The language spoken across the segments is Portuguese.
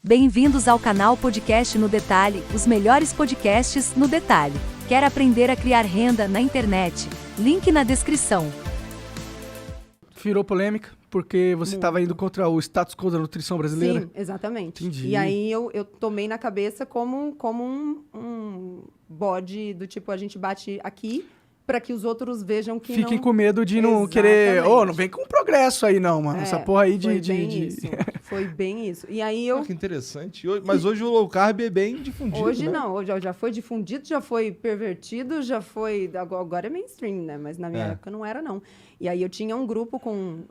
Bem-vindos ao canal Podcast no Detalhe, os melhores podcasts no detalhe. Quer aprender a criar renda na internet? Link na descrição. Virou polêmica porque você estava indo contra o status quo da nutrição brasileira? Sim, exatamente. Entendi. E aí eu tomei na cabeça como um bode do tipo, a gente bate aqui para que os outros vejam que Fiquem não... com medo de não Exatamente. querer... não vem com progresso aí não, mano. Essa porra aí foi bem isso. Foi bem isso. E aí eu... Que interessante. Mas hoje o low carb é bem difundido, Hoje né? não, hoje já foi difundido, já foi pervertido, já foi... Agora é mainstream, né? Mas na minha época não era, não. E aí eu tinha um grupo com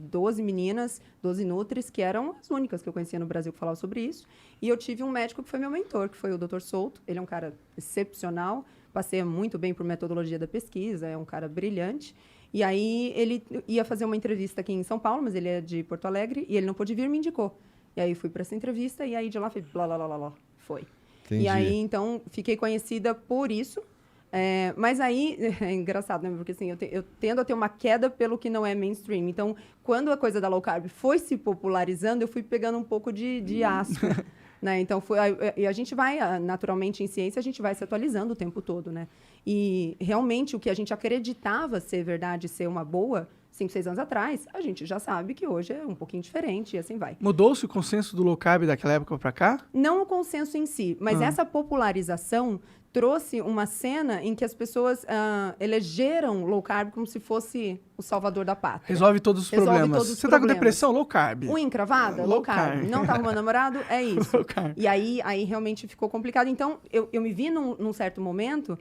12 meninas, 12 nutris, que eram as únicas que eu conhecia no Brasil que falavam sobre isso. E eu tive um médico que foi meu mentor, que foi o Dr. Souto. Ele é um cara excepcional, passeia muito bem por metodologia da pesquisa, é um cara brilhante. E aí ele ia fazer uma entrevista aqui em São Paulo, mas ele é de Porto Alegre, e ele não pôde vir, me indicou. E aí fui para essa entrevista, e aí de lá foi blá, blá, blá, blá, blá, foi. Entendi. E aí, então, fiquei conhecida por isso. Mas aí, é engraçado, né? Porque assim, eu tendo a ter uma queda pelo que não é mainstream. Então, quando a coisa da low carb foi se popularizando, eu fui pegando um pouco de asco. Né? Então, e a gente vai, naturalmente, em ciência, a gente vai se atualizando o tempo todo, né? E, realmente, o que a gente acreditava ser verdade, ser uma boa, 5, 6 anos atrás, a gente já sabe que hoje é um pouquinho diferente e assim vai. Mudou-se o consenso do low carb daquela época pra cá? Não o consenso em si, mas essa popularização trouxe uma cena em que as pessoas elegeram low carb como se fosse o salvador da pátria. Resolve todos os problemas. Você tá com depressão? Low carb. Unha encravada? Low carb. Não tá arrumando namorado? É isso. Low carb. E aí realmente ficou complicado. Então, eu me vi num certo momento,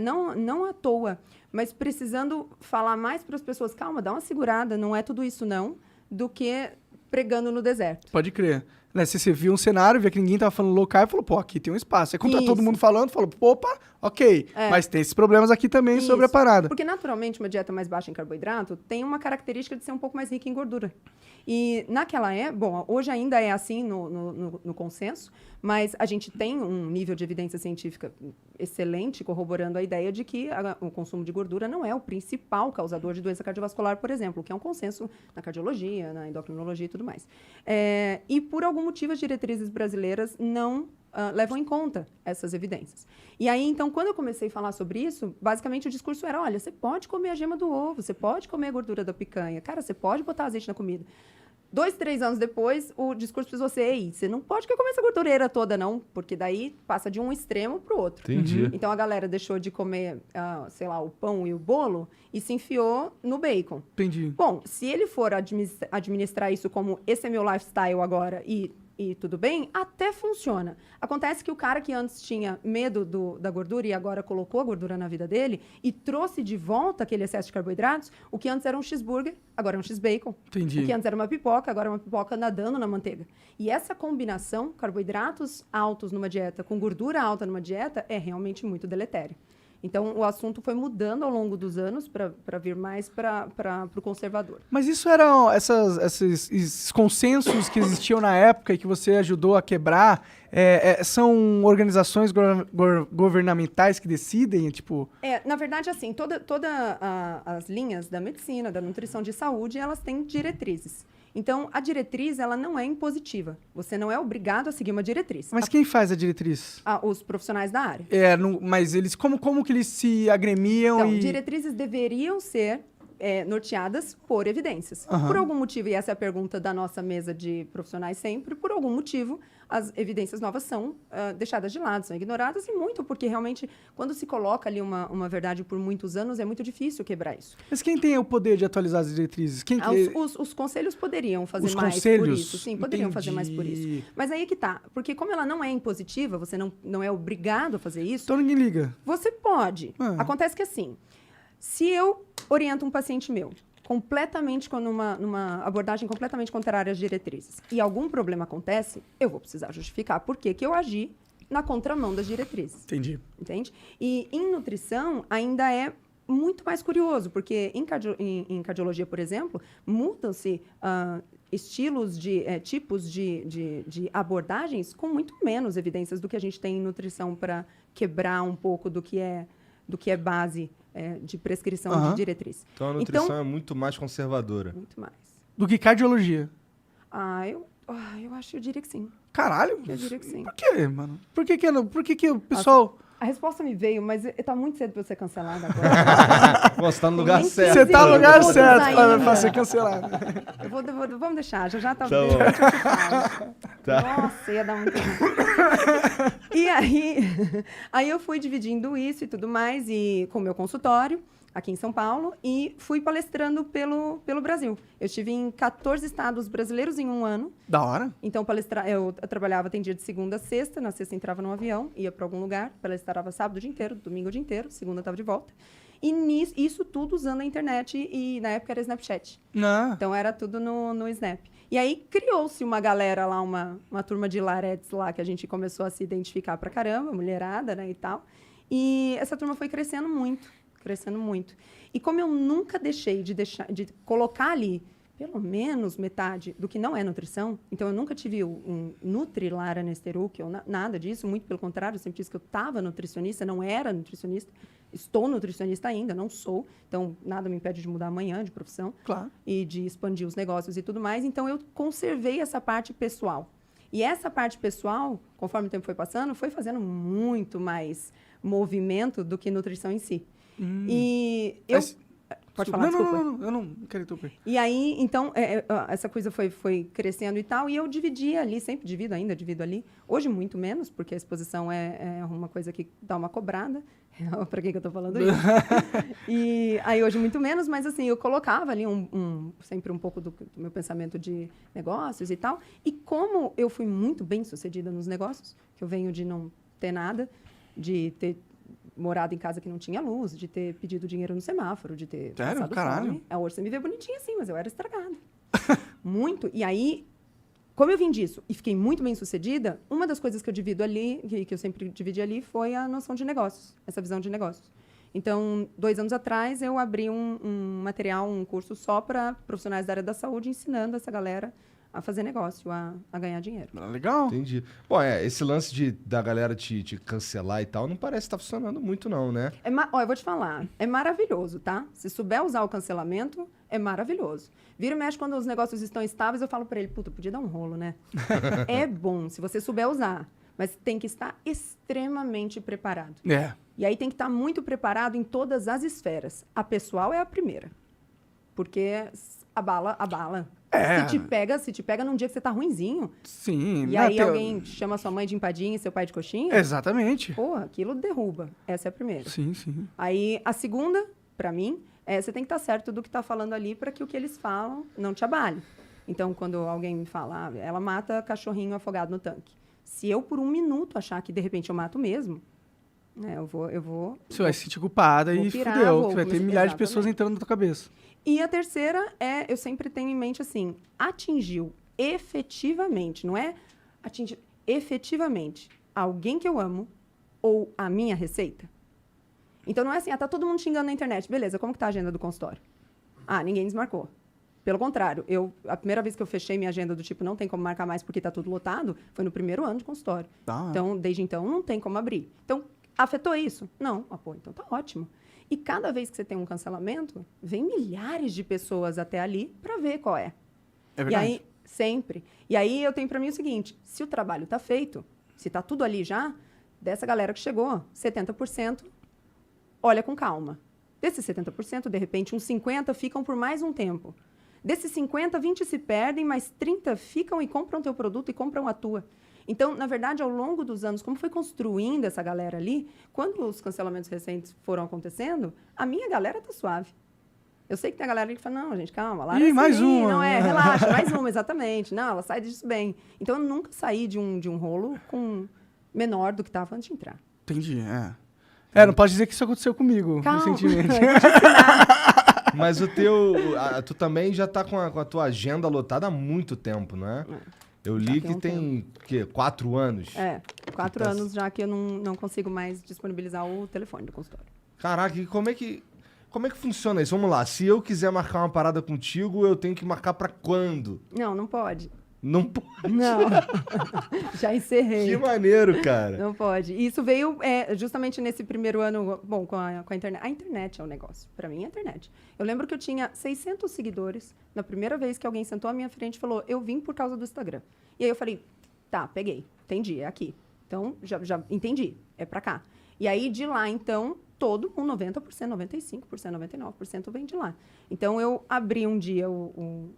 não à toa, mas precisando falar mais para as pessoas, calma, dá uma segurada, não é tudo isso não, do que pregando no deserto. Pode crer. Né, se você viu um cenário, via que ninguém tava falando low carb, falou, pô, aqui tem um espaço. Aí contra todo mundo falando, falou, opa, ok. Mas tem esses problemas aqui também sobre a parada. Porque naturalmente uma dieta mais baixa em carboidrato tem uma característica de ser um pouco mais rica em gordura. E naquela época, bom, hoje ainda é assim no consenso, mas a gente tem um nível de evidência científica excelente corroborando a ideia de que o consumo de gordura não é o principal causador de doença cardiovascular, por exemplo, que é um consenso na cardiologia, na endocrinologia e tudo mais. E por algum motivo as diretrizes brasileiras não levam em conta essas evidências. E aí, então, quando eu comecei a falar sobre isso, basicamente o discurso era, olha, você pode comer a gema do ovo, você pode comer a gordura da picanha, cara, você pode botar azeite na comida. 2, 3 anos depois, o discurso precisou ser, ei, você não pode comer essa gordureira toda, não, porque daí passa de um extremo para o outro. Entendi. Então, a galera deixou de comer, sei lá, o pão e o bolo e se enfiou no bacon. Entendi. Bom, se ele for administrar isso como esse é meu lifestyle agora e tudo bem, até funciona. Acontece que o cara que antes tinha medo da gordura e agora colocou a gordura na vida dele e trouxe de volta aquele excesso de carboidratos, o que antes era um cheeseburger, agora é um x-bacon. Entendi. O que antes era uma pipoca, agora é uma pipoca nadando na manteiga. E essa combinação, carboidratos altos numa dieta com gordura alta numa dieta, é realmente muito deletério. Então, o assunto foi mudando ao longo dos anos para vir mais para o conservador. Mas isso eram esses consensos que existiam na época e que você ajudou a quebrar, são organizações governamentais que decidem, tipo... Na verdade, assim, todas as linhas da medicina, da nutrição de saúde, elas têm diretrizes. Então, a diretriz, ela não é impositiva. Você não é obrigado a seguir uma diretriz. Mas quem faz a diretriz? Os profissionais da área. Mas eles, como que eles se agremiam Então, diretrizes deveriam ser norteadas por evidências. Por algum motivo, e essa é a pergunta da nossa mesa de profissionais sempre, por algum motivo, as evidências novas são deixadas de lado, são ignoradas, e muito porque realmente, quando se coloca ali uma verdade por muitos anos, é muito difícil quebrar isso. Mas quem tem o poder de atualizar as diretrizes? Os conselhos poderiam fazer os mais conselhos? por isso. Sim, poderiam fazer mais por isso. Mas aí é que tá, porque como ela não é impositiva, você não é obrigado a fazer isso, Então ninguém liga. você pode. Acontece que assim, se eu oriento um paciente meu completamente numa abordagem completamente contrária às diretrizes e algum problema acontece, eu vou precisar justificar por que eu agi na contramão das diretrizes. Entendi. Entende? E em nutrição ainda é muito mais curioso, porque em cardiologia, por exemplo, mudam-se estilos tipos de abordagens com muito menos evidências do que a gente tem em nutrição para quebrar um pouco do que é base de prescrição de diretriz. Então a nutrição é muito mais conservadora. Muito mais. Do que cardiologia. Eu diria que sim. Caralho? Eu diria que sim. Por quê, mano? Por que que o pessoal... A resposta me veio, mas tá muito cedo pra eu ser cancelada agora. Pô, você tá no lugar Nem certo. Você tá no lugar Todos certo ainda. pra ser cancelado. Vamos deixar, já tá. Tá bom. Deixa eu te falar. Tá. Nossa, ia dar muito. E aí eu fui dividindo isso e tudo mais, e com o meu consultório, aqui em São Paulo, e fui palestrando pelo Brasil. Eu estive em 14 estados brasileiros em um ano. Da hora. Então, eu trabalhava, atendia de segunda a sexta. Na sexta entrava num avião, ia para algum lugar, palestrava sábado o dia inteiro, domingo o dia inteiro, segunda estava de volta. E isso tudo usando a internet, e na época era Snapchat. Não. Então, era tudo no Snap. E aí, criou-se uma galera lá, uma turma de laretes lá, que a gente começou a se identificar pra caramba, mulherada, né, e tal. E essa turma foi crescendo muito. E como eu nunca deixei de colocar ali pelo menos metade do que não é nutrição, então eu nunca tive um Nutri-Lara Nesteruk ou nada disso, muito pelo contrário, eu sempre disse que eu estava nutricionista, não era nutricionista, estou nutricionista ainda, não sou, então nada me impede de mudar amanhã de profissão. Claro. E de expandir os negócios e tudo mais, então eu conservei essa parte pessoal. E essa parte pessoal, conforme o tempo foi passando, foi fazendo muito mais movimento do que nutrição em si. E eu... Pode falar, desculpa. Não, eu não quero interromper. E aí, então, essa coisa foi crescendo e tal, e eu dividia ali, sempre divido ali. Hoje, muito menos, porque a exposição é uma coisa que dá uma cobrada. Para quem que eu tô falando isso? E aí, hoje, muito menos, mas assim, eu colocava ali sempre um pouco do meu pensamento de negócios e tal. E como eu fui muito bem sucedida nos negócios, que eu venho de não ter nada, de ter morado em casa que não tinha luz, de ter pedido dinheiro no semáforo, de ter passado fome. Hoje você me vê bonitinha assim, mas eu era estragada. Muito. E aí, como eu vim disso e fiquei muito bem sucedida, uma das coisas que eu divido ali, que eu sempre dividi ali, foi a noção de negócios, essa visão de negócios. Então, 2 anos atrás, eu abri um material, um curso só para profissionais da área da saúde, ensinando essa galera a fazer negócio, a ganhar dinheiro. Legal. Entendi. Bom, esse lance da galera te cancelar e tal, não parece estar funcionando muito não, né? Eu vou te falar, é maravilhoso, tá? Se souber usar o cancelamento, é maravilhoso. Vira e mexe, quando os negócios estão estáveis, eu falo pra ele, puta, podia dar um rolo, né? É bom, se você souber usar, mas tem que estar extremamente preparado. É. E aí tem que estar muito preparado em todas as esferas. A pessoal é a primeira, porque abala. É. Se te pega num dia que você tá ruinzinho. Sim. E aí alguém chama sua mãe de empadinha e seu pai de coxinha. Exatamente. Porra, aquilo derruba. Essa é a primeira. Sim, sim. Aí a segunda, pra mim, você tem que estar certo do que tá falando ali para que o que eles falam não te abale. Então, quando alguém me fala, ela mata cachorrinho afogado no tanque. Se eu, por 1 minuto, achar que de repente eu mato mesmo, né, eu vou. Você vai se sentir culpada e pirar, fudeu. vou Você vai ter começar- milhares de pessoas exatamente. entrando na tua cabeça. E a terceira eu sempre tenho em mente assim, atingiu efetivamente, não é atingir efetivamente alguém que eu amo ou a minha receita? Então não é assim, tá todo mundo xingando na internet. Beleza, como que tá a agenda do consultório? Ninguém desmarcou. Pelo contrário, a primeira vez que eu fechei minha agenda do tipo, não tem como marcar mais porque tá tudo lotado, foi no primeiro ano de consultório. Então, desde então, não tem como abrir. Então, afetou isso? Não. Então tá ótimo. E cada vez que você tem um cancelamento, vem milhares de pessoas até ali para ver qual é. É verdade. E aí, sempre. E aí eu tenho para mim o seguinte, se o trabalho tá feito, se tá tudo ali já, dessa galera que chegou, 70%, olha com calma. Desses 70%, de repente, uns 50% ficam por mais um tempo. Desses 50%, 20% se perdem, mas 30% ficam e compram teu produto e compram a tua. Então, na verdade, ao longo dos anos, como foi construindo essa galera ali, quando os cancelamentos recentes foram acontecendo, a minha galera tá suave. Eu sei que tem a galera que fala, não, gente, calma, lá mais uma. não relaxa, mais uma, exatamente. Não, ela sai disso bem. Então, eu nunca saí de um rolo com menor do que estava antes de entrar. Entendi, não pode dizer que isso aconteceu comigo, Calma. recentemente. Mas tu também já tá com a tua agenda lotada há muito tempo, não é? Eu li que tem, 4 anos? 4 anos já que eu não consigo mais disponibilizar o telefone do consultório. Caraca, e como é que funciona isso? Vamos lá, se eu quiser marcar uma parada contigo, eu tenho que marcar pra quando? Não pode. Não pode. Não. Já encerrei. Que maneiro, cara. Não pode. E isso veio justamente nesse primeiro ano, bom, com a internet. A internet é um negócio. Para mim, é a internet. Eu lembro que eu tinha 600 seguidores na primeira vez que alguém sentou à minha frente e falou, eu vim por causa do Instagram. E aí eu falei, tá, peguei. Entendi, é aqui. Então, já entendi. É pra cá. E aí, de lá, então, todo mundo, 90%, 95%, 99% vem de lá. Então, eu abri um dia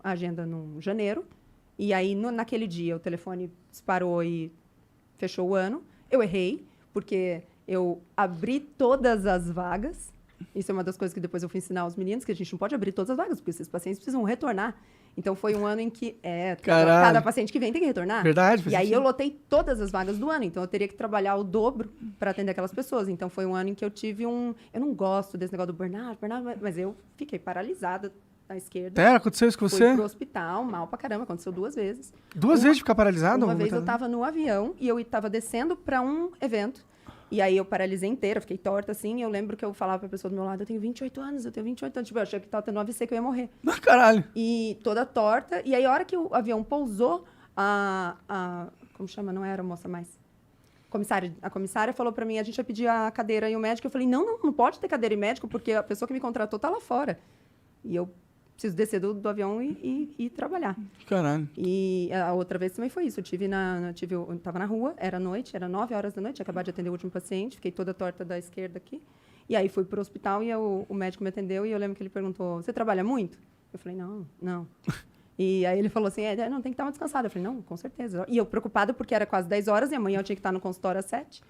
a agenda no janeiro. E aí, naquele dia, o telefone disparou e fechou o ano. Eu errei, porque eu abri todas as vagas. Isso é uma das coisas que depois eu fui ensinar aos meninos, que a gente não pode abrir todas as vagas, porque esses pacientes precisam retornar. Então, foi um ano em que cada paciente que vem tem que retornar. Verdade. E aí, eu lotei todas as vagas do ano. Então, eu teria que trabalhar o dobro para atender aquelas pessoas. Então, foi um ano em que eu tive Eu não gosto desse negócio do burnout, mas eu fiquei paralisada à esquerda. Aconteceu isso com você? Fui pro hospital, mal pra caramba, aconteceu 2 vezes. Duas vezes de ficar paralisado? Uma vez eu tava no avião e eu tava descendo pra um evento. E aí eu paralisei inteira, fiquei torta assim. E eu lembro que eu falava pra pessoa do meu lado, eu tenho 28 anos. Tipo, eu achei que tava tendo um AVC, que eu ia morrer. Caralho. E toda torta. E aí a hora que o avião pousou, como chama? Não era a moça mais. A comissária falou pra mim, a gente vai pedir a cadeira e o médico. Eu falei, não pode ter cadeira e médico, porque a pessoa que me contratou tá lá fora. E eu preciso descer do avião e trabalhar. Caralho. E a outra vez também foi isso. Eu tava na rua, era noite, era 9 horas da noite, tinha acabado de atender o último paciente, fiquei toda torta da esquerda aqui. E aí fui pro hospital e o médico me atendeu e eu lembro que ele perguntou, você trabalha muito? Eu falei, não. E aí ele falou assim, não, tem que estar mais descansada. Eu falei, não, com certeza. E eu preocupada porque era quase 10 horas e amanhã eu tinha que estar no consultório às 7.